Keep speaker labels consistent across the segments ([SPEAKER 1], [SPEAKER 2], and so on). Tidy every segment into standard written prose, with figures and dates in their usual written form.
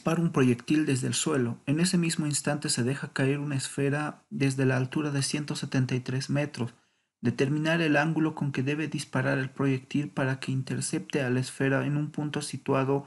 [SPEAKER 1] dispara un proyectil desde el suelo. En ese mismo instante se deja caer una esfera desde la altura de 173 metros. Determinar el ángulo con que debe disparar el proyectil para que intercepte a la esfera en un punto situado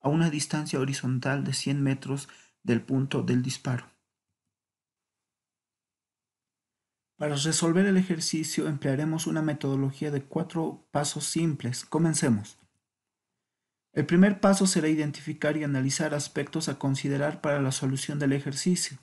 [SPEAKER 1] a una distancia horizontal de 100 metros del punto del disparo. Para resolver el ejercicio emplearemos una metodología de 4 pasos simples. Comencemos. El primer paso será identificar y analizar aspectos a considerar para la solución del ejercicio.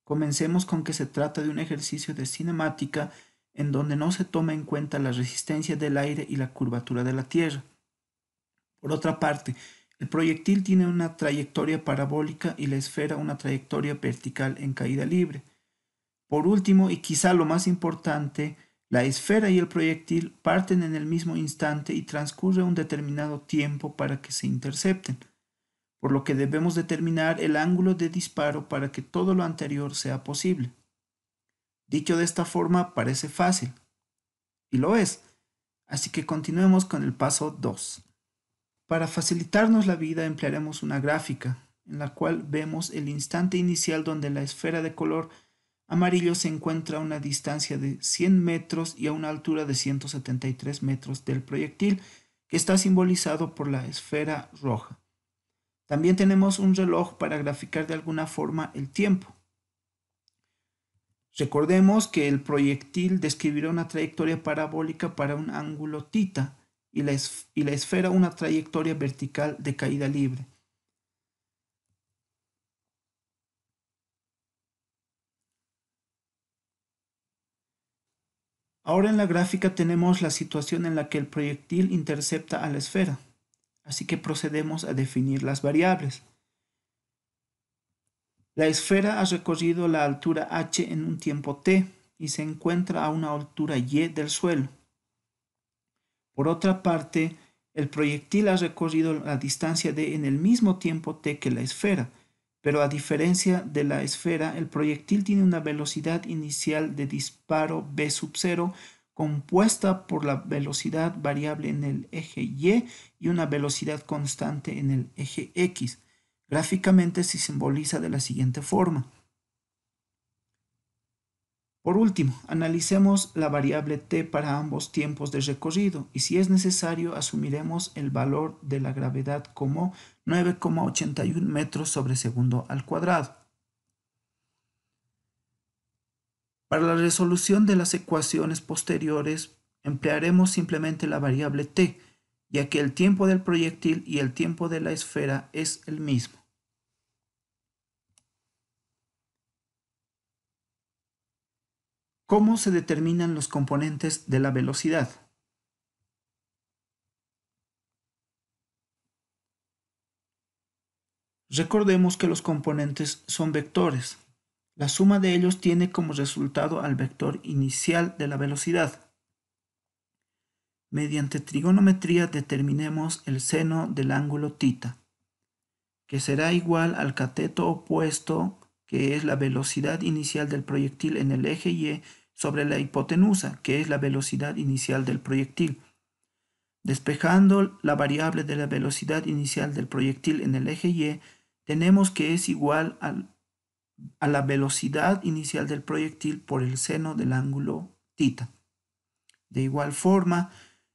[SPEAKER 1] Comencemos con que se trata de un ejercicio de cinemática en donde no se toma en cuenta la resistencia del aire y la curvatura de la Tierra. Por otra parte, el proyectil tiene una trayectoria parabólica y la esfera una trayectoria vertical en caída libre. Por último, y quizá lo más importante, la esfera y el proyectil parten en el mismo instante y transcurre un determinado tiempo para que se intercepten, por lo que debemos determinar el ángulo de disparo para que todo lo anterior sea posible. Dicho de esta forma parece fácil, y lo es, así que continuemos con el paso 2. Para facilitarnos la vida emplearemos una gráfica, en la cual vemos el instante inicial donde la esfera de color amarillo se encuentra a una distancia de 100 metros y a una altura de 173 metros del proyectil, que está simbolizado por la esfera roja. También tenemos un reloj para graficar de alguna forma el tiempo. Recordemos que el proyectil describirá una trayectoria parabólica para un ángulo θ y la esfera una trayectoria vertical de caída libre. Ahora en la gráfica tenemos la situación en la que el proyectil intercepta a la esfera, así que procedemos a definir las variables. La esfera ha recorrido la altura h en un tiempo t y se encuentra a una altura y del suelo. Por otra parte, el proyectil ha recorrido la distancia d en el mismo tiempo t que la esfera, pero a diferencia de la esfera, el proyectil tiene una velocidad inicial de disparo v sub 0 compuesta por la velocidad variable en el eje y una velocidad constante en el eje x. Gráficamente se simboliza de la siguiente forma. Por último, analicemos la variable t para ambos tiempos de recorrido y si es necesario asumiremos el valor de la gravedad como 9,81 metros sobre segundo al cuadrado. Para la resolución de las ecuaciones posteriores emplearemos simplemente la variable t, ya que el tiempo del proyectil y el tiempo de la esfera es el mismo. ¿Cómo se determinan los componentes de la velocidad? Recordemos que los componentes son vectores. La suma de ellos tiene como resultado al vector inicial de la velocidad. Mediante trigonometría determinemos el seno del ángulo θ, que será igual al cateto opuesto, que es la velocidad inicial del proyectil en el eje y, sobre la hipotenusa, que es la velocidad inicial del proyectil. Despejando la variable de la velocidad inicial del proyectil en el eje y, tenemos que es igual a la velocidad inicial del proyectil por el seno del ángulo θ. De igual forma,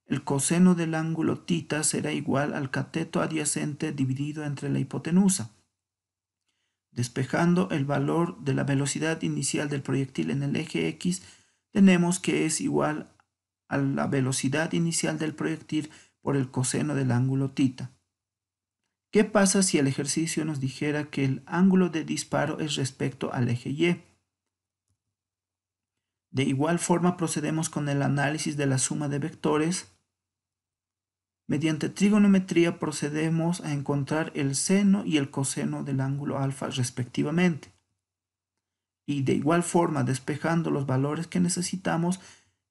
[SPEAKER 1] el coseno del ángulo θ será igual al cateto adyacente dividido entre la hipotenusa. Despejando el valor de la velocidad inicial del proyectil en el eje x, tenemos que es igual a la velocidad inicial del proyectil por el coseno del ángulo θ. ¿Qué pasa si el ejercicio nos dijera que el ángulo de disparo es respecto al eje y? De igual forma procedemos con el análisis de la suma de vectores. Mediante trigonometría procedemos a encontrar el seno y el coseno del ángulo alfa respectivamente. Y de igual forma, despejando los valores que necesitamos,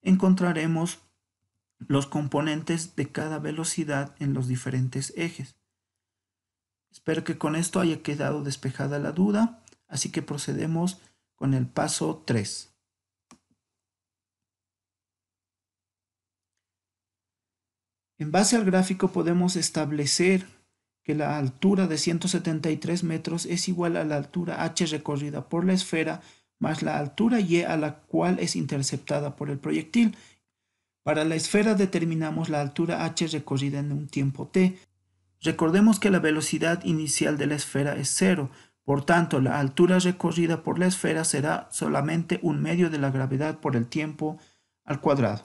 [SPEAKER 1] encontraremos los componentes de cada velocidad en los diferentes ejes. Espero que con esto haya quedado despejada la duda, así que procedemos con el paso 3. En base al gráfico podemos establecer que la altura de 173 metros es igual a la altura h recorrida por la esfera más la altura y a la cual es interceptada por el proyectil. Para la esfera determinamos la altura h recorrida en un tiempo t. Recordemos que la velocidad inicial de la esfera es cero, por tanto la altura recorrida por la esfera será solamente un medio de la gravedad por el tiempo al cuadrado.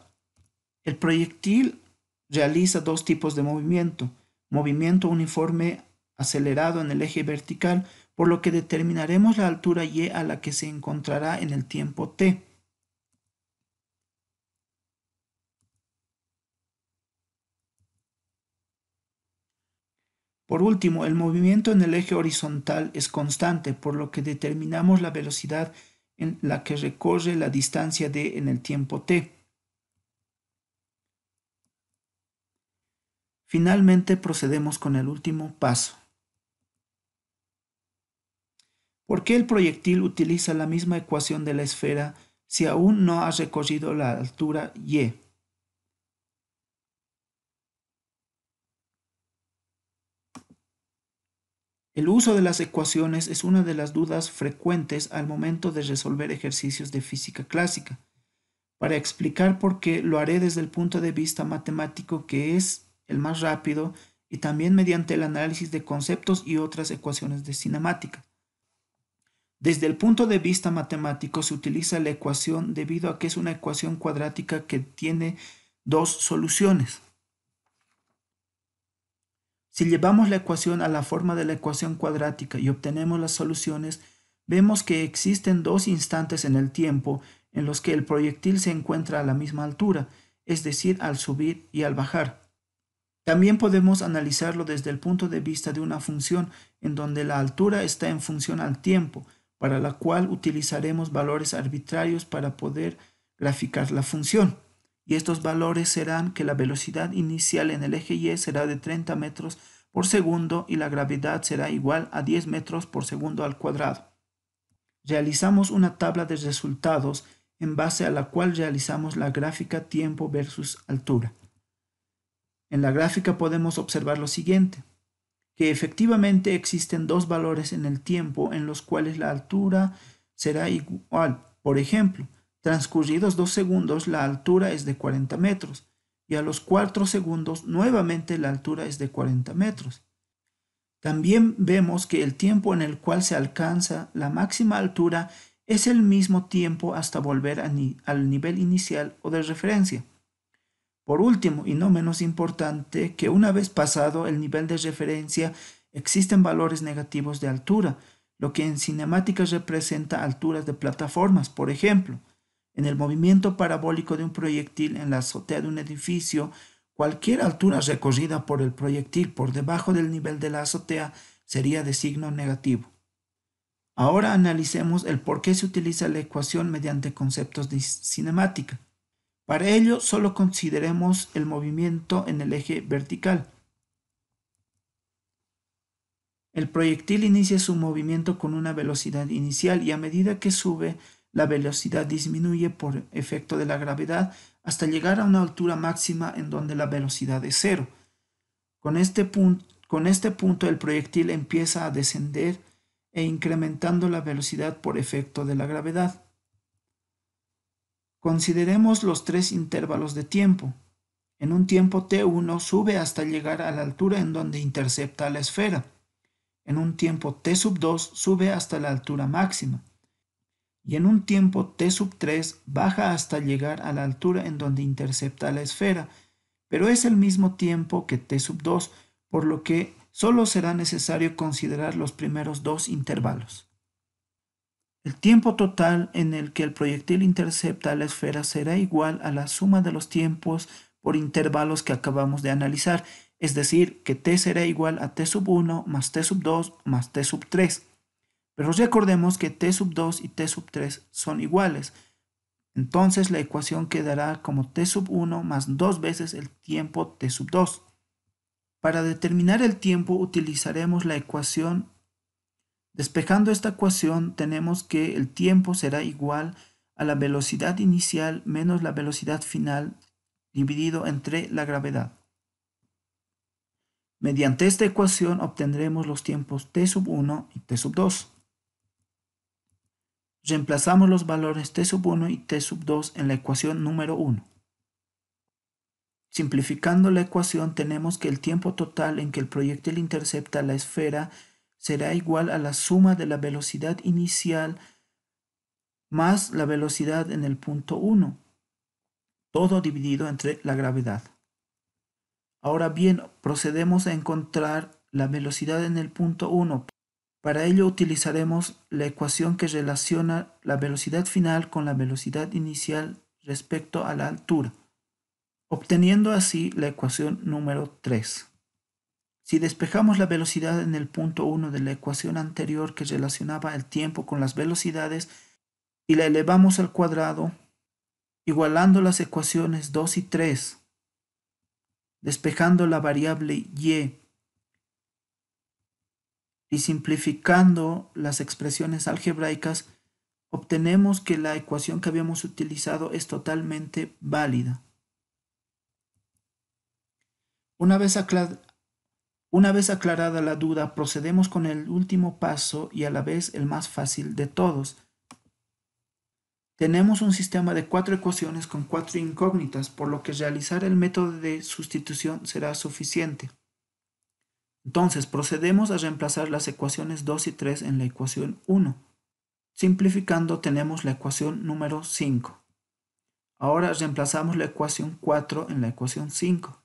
[SPEAKER 1] El proyectil realiza dos tipos de movimiento: movimiento uniforme acelerado en el eje vertical, por lo que determinaremos la altura y a la que se encontrará en el tiempo t. Por último, el movimiento en el eje horizontal es constante, por lo que determinamos la velocidad en la que recorre la distancia d en el tiempo t. Finalmente procedemos con el último paso. ¿Por qué el proyectil utiliza la misma ecuación de la esfera si aún no ha recorrido la altura y? El uso de las ecuaciones es una de las dudas frecuentes al momento de resolver ejercicios de física clásica. Para explicar por qué, lo haré desde el punto de vista matemático, que es el más rápido, y también mediante el análisis de conceptos y otras ecuaciones de cinemática. Desde el punto de vista matemático se utiliza la ecuación debido a que es una ecuación cuadrática que tiene dos soluciones. Si llevamos la ecuación a la forma de la ecuación cuadrática y obtenemos las soluciones, vemos que existen dos instantes en el tiempo en los que el proyectil se encuentra a la misma altura, es decir, al subir y al bajar. También podemos analizarlo desde el punto de vista de una función en donde la altura está en función al tiempo, para la cual utilizaremos valores arbitrarios para poder graficar la función. Y estos valores serán que la velocidad inicial en el eje y será de 30 metros por segundo y la gravedad será igual a 10 metros por segundo al cuadrado. Realizamos una tabla de resultados en base a la cual realizamos la gráfica tiempo versus altura. En la gráfica podemos observar lo siguiente: que efectivamente existen dos valores en el tiempo en los cuales la altura será igual. Por ejemplo, transcurridos 2 segundos la altura es de 40 metros y a los 4 segundos nuevamente la altura es de 40 metros. También vemos que el tiempo en el cual se alcanza la máxima altura es el mismo tiempo hasta volver al nivel inicial o de referencia. Por último, y no menos importante, que una vez pasado el nivel de referencia existen valores negativos de altura, lo que en cinemática representa alturas de plataformas. Por ejemplo, en el movimiento parabólico de un proyectil en la azotea de un edificio, cualquier altura recorrida por el proyectil por debajo del nivel de la azotea sería de signo negativo. Ahora analicemos el por qué se utiliza la ecuación mediante conceptos de cinemática. Para ello, solo consideremos el movimiento en el eje vertical. El proyectil inicia su movimiento con una velocidad inicial y a medida que sube, la velocidad disminuye por efecto de la gravedad hasta llegar a una altura máxima en donde la velocidad es cero. Con este punto el proyectil empieza a descender e incrementando la velocidad por efecto de la gravedad. Consideremos los tres intervalos de tiempo. En un tiempo t1 sube hasta llegar a la altura en donde intercepta la esfera. En un tiempo t2 sube hasta la altura máxima. Y en un tiempo t3 baja hasta llegar a la altura en donde intercepta la esfera, pero es el mismo tiempo que t2, por lo que solo será necesario considerar los primeros dos intervalos. El tiempo total en el que el proyectil intercepta la esfera será igual a la suma de los tiempos por intervalos que acabamos de analizar, es decir, que t será igual a t1 más t2 más t3. Pero recordemos que t2 y t3 son iguales, entonces la ecuación quedará como t1 más 2 veces el tiempo t2. Para determinar el tiempo utilizaremos la ecuación. Despejando esta ecuación tenemos que el tiempo será igual a la velocidad inicial menos la velocidad final dividido entre la gravedad. Mediante esta ecuación obtendremos los tiempos t sub 1 y t sub 2. Reemplazamos los valores t sub 1 y t sub 2 en la ecuación número 1. Simplificando la ecuación, tenemos que el tiempo total en que el proyectil intercepta la esfera será igual a la suma de la velocidad inicial más la velocidad en el punto 1, todo dividido entre la gravedad. Ahora bien, procedemos a encontrar la velocidad en el punto 1. Para ello utilizaremos la ecuación que relaciona la velocidad final con la velocidad inicial respecto a la altura, obteniendo así la ecuación número 3. Si despejamos la velocidad en el punto 1 de la ecuación anterior que relacionaba el tiempo con las velocidades y la elevamos al cuadrado, igualando las ecuaciones 2 y 3, despejando la variable y simplificando las expresiones algebraicas, obtenemos que la ecuación que habíamos utilizado es totalmente válida. Una vez aclarada la duda, procedemos con el último paso y a la vez el más fácil de todos. Tenemos un sistema de 4 ecuaciones con 4 incógnitas, por lo que realizar el método de sustitución será suficiente. Entonces procedemos a reemplazar las ecuaciones 2 y 3 en la ecuación 1. Simplificando tenemos la ecuación número 5. Ahora reemplazamos la ecuación 4 en la ecuación 5.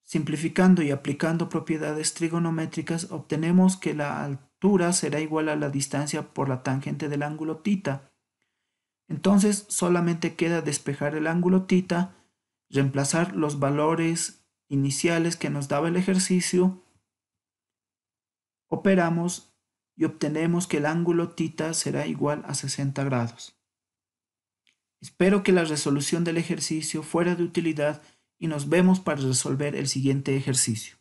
[SPEAKER 1] Simplificando y aplicando propiedades trigonométricas obtenemos que la altura será igual a la distancia por la tangente del ángulo θ. Entonces solamente queda despejar el ángulo θ, reemplazar los valores iniciales que nos daba el ejercicio, operamos y obtenemos que el ángulo θ será igual a 60 grados. Espero que la resolución del ejercicio fuera de utilidad y nos vemos para resolver el siguiente ejercicio.